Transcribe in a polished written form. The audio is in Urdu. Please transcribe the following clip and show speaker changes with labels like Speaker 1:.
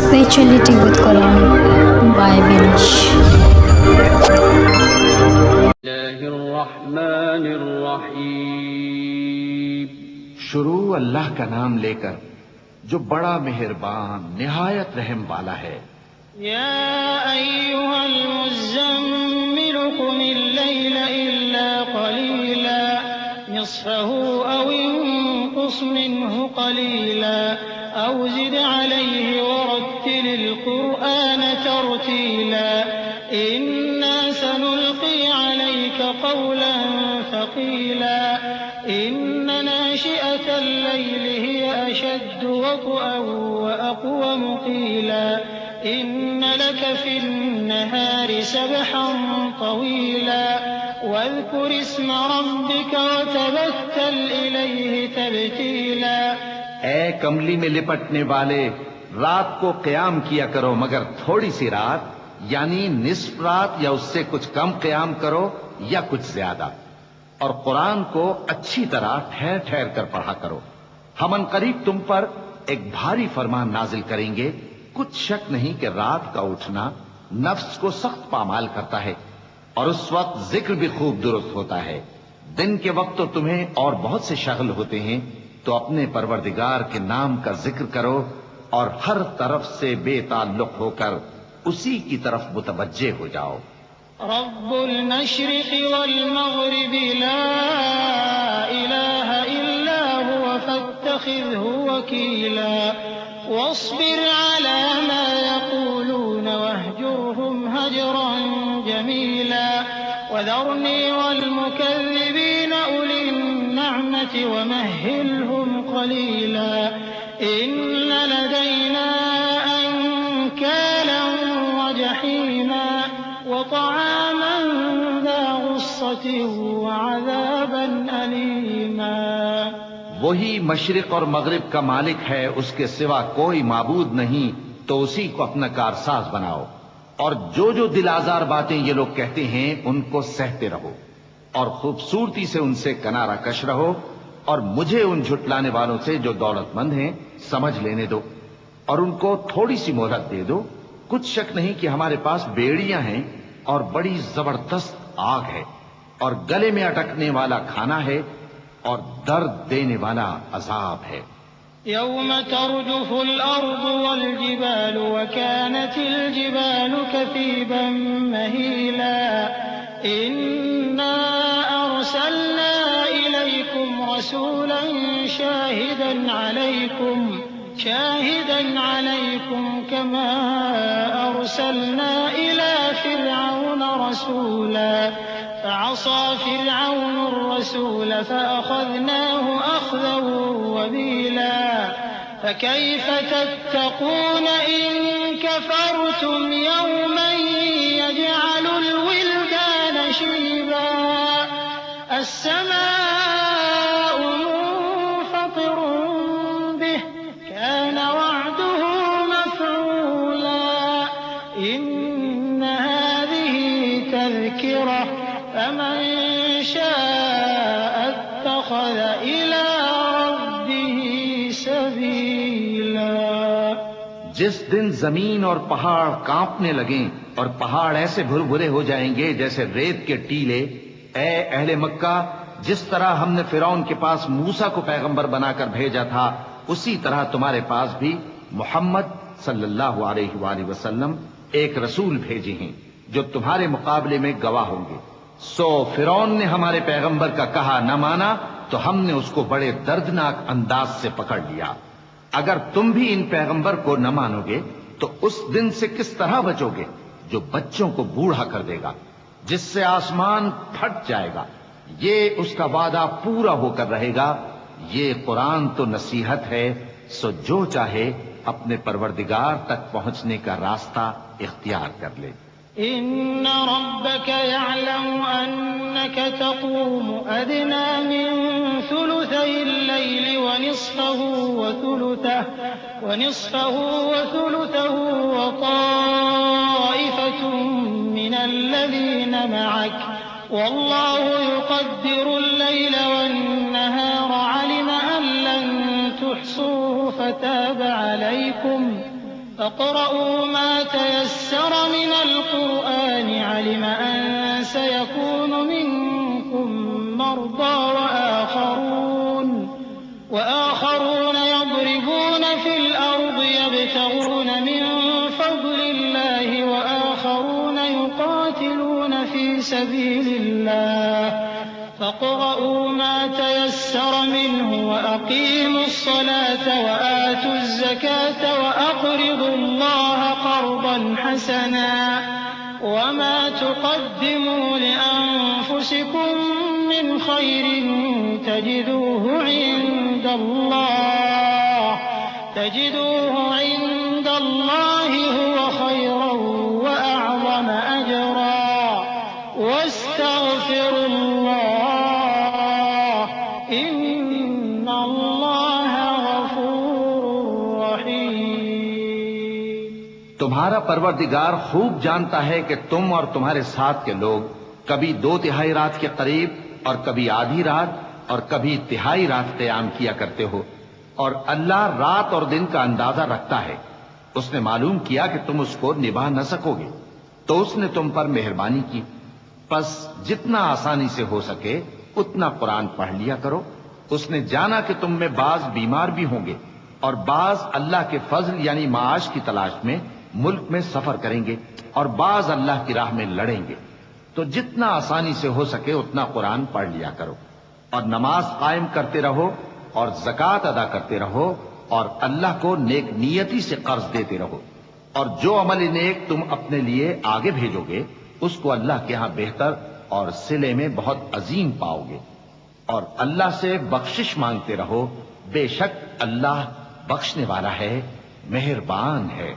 Speaker 1: Spirituality with Quran by Binish.
Speaker 2: الرحمن الرحیم.
Speaker 3: شروع اللہ کا نام لے کر جو بڑا مہربان نہایت رحم والا ہے.
Speaker 4: یا ایھا المزمل قم اللیل الا قلیلا نصفه او انقص منه قلیلا او زد علیہ ورتل القرآن ترتیلا انا سنلقی علیک قولا ثقیلا ان ناشئة الليل هي أشد وطئا وأقوم قيلا إن لك في النهار سبحا طويلا واذكر اسم ربك وتبتل إليه تبتيلا.
Speaker 3: اے کملی میں لپٹنے والے، رات کو قیام کیا کرو مگر تھوڑی سی رات، یعنی نصف رات یا اس سے کچھ کم قیام کرو یا کچھ زیادہ، اور قرآن کو اچھی طرح ٹھہر ٹھہر کر پڑھا کرو. ہم ان قریب تم پر ایک بھاری فرمان نازل کریں گے. کچھ شک نہیں کہ رات کا اٹھنا نفس کو سخت پامال کرتا ہے اور اس وقت ذکر بھی خوب درست ہوتا ہے. دن کے وقت تو تمہیں اور بہت سے شغل ہوتے ہیں، تو اپنے پروردگار کے نام کا ذکر کرو اور ہر طرف سے بے تعلق ہو کر اسی کی طرف متوجہ ہو جاؤ.
Speaker 4: رب المشرق والمغرب لا إله إلا هو فاتخذه وكيلا واصبر على ما يقولون واهجرهم هجرا جميلا وذرني والمكذبين أولي النعمة ومهلهم قليلا إن لدينا أنكالا وجحيما وطعاما ذا غصة وعذابا أليما.
Speaker 3: وہی مشرق اور مغرب کا مالک ہے، اس کے سوا کوئی معبود نہیں، تو اسی کو اپنا کارساز بناؤ. اور جو دل آزار باتیں یہ لوگ کہتے ہیں ان کو سہتے رہو اور خوبصورتی سے ان سے کنارہ کش رہو، اور مجھے ان جھٹلانے والوں سے جو دولت مند ہیں سمجھ لینے دو اور ان کو تھوڑی سی مہلت دے دو. کچھ شک نہیں کہ ہمارے پاس بیڑیاں ہیں اور بڑی زبردست آگ ہے اور گلے میں اٹکنے والا کھانا ہے اور درد دینے والا عذاب ہے.
Speaker 4: يوم ترجف الأرض والجبال وكانت الجبال كثيبا مهيلا إنا أرسلنا إليكم رسولا شاهدا عليكم كما أرسلنا إلى فرعون رسولا فعصى فرعون الرسول فأخذناه أخذا وبيلا فكيف تتقون إن كفرتم يوما يجعل الولدان شيبا السماء منفطر به كان وعده مفعولا إن هذه تذكرة فمن شاء اتخذ إلى ربه سبيلا.
Speaker 3: جس دن زمین اور پہاڑ کانپنے لگیں اور پہاڑ ایسے بھربھرے ہو جائیں گے جیسے ریت کے ٹیلے، اے اہل مکہ، جس طرح ہم نے فرعون کے پاس موسیٰ کو پیغمبر بنا کر بھیجا تھا، اسی طرح تمہارے پاس بھی محمد صلی اللہ علیہ وآلہ وسلم ایک رسول بھیجے ہیں جو تمہارے مقابلے میں گواہ ہوں گے. سو فرعون نے ہمارے پیغمبر کا کہا نہ مانا تو ہم نے اس کو بڑے دردناک انداز سے پکڑ لیا. اگر تم بھی ان پیغمبر کو نہ مانو گے تو اس دن سے کس طرح بچو گے جو بچوں کو بوڑھا کر دے گا، جس سے آسمان پھٹ جائے گا. یہ اس کا وعدہ پورا ہو کر رہے گا. یہ قرآن تو نصیحت ہے، سو جو چاہے اپنے پروردگار تک پہنچنے کا راستہ اختیار کر لے.
Speaker 4: إن ربك يعلم أنك تقوم أدنى من ثلثي الليل ونصفه وثلثه وطائفة من الذين معك والله يقدر الليل والنهار علم أن لن تحصوه فتاب فاقرؤوا ما تيسر من القرآن علم أن سيكون منكم مرضى وآخرون يضربون في الأرض يبتغون من فضل الله وآخرون يقاتلون في سبيل الله فاقرؤوا ما تيسر منه وأقيموا الصلاة وآتوا الزكاة وأقرضوا الله قرضا حسنا وما تقدموا لأنفسكم من خير تجدوه عند الله هو خيرا وأعظم أجرا واستغفروا الله إن الله غفور رحيم.
Speaker 3: تمہارا پروردگار خوب جانتا ہے کہ تم اور تمہارے ساتھ کے لوگ کبھی 2/3 رات کے قریب اور کبھی آدھی رات اور کبھی تہائی رات قیام کیا کرتے ہو، اور اللہ رات اور دن کا اندازہ رکھتا ہے. اس نے معلوم کیا کہ تم اس کو نبھا نہ سکو گے تو اس نے تم پر مہربانی کی، پس جتنا آسانی سے ہو سکے اتنا قرآن پڑھ لیا کرو. اس نے جانا کہ تم میں بعض بیمار بھی ہوں گے اور بعض اللہ کے فضل یعنی معاش کی تلاش میں ملک میں سفر کریں گے اور بعض اللہ کی راہ میں لڑیں گے، تو جتنا آسانی سے ہو سکے اتنا قرآن پڑھ لیا کرو اور نماز قائم کرتے رہو اور زکوٰۃ ادا کرتے رہو اور اللہ کو نیک نیتی سے قرض دیتے رہو، اور جو عمل نیک تم اپنے لیے آگے بھیجو گے اس کو اللہ کے ہاں بہتر اور صلے میں بہت عظیم پاؤ گے. اور اللہ سے بخشش مانگتے رہو، بے شک اللہ بخشنے والا ہے، مہربان ہے.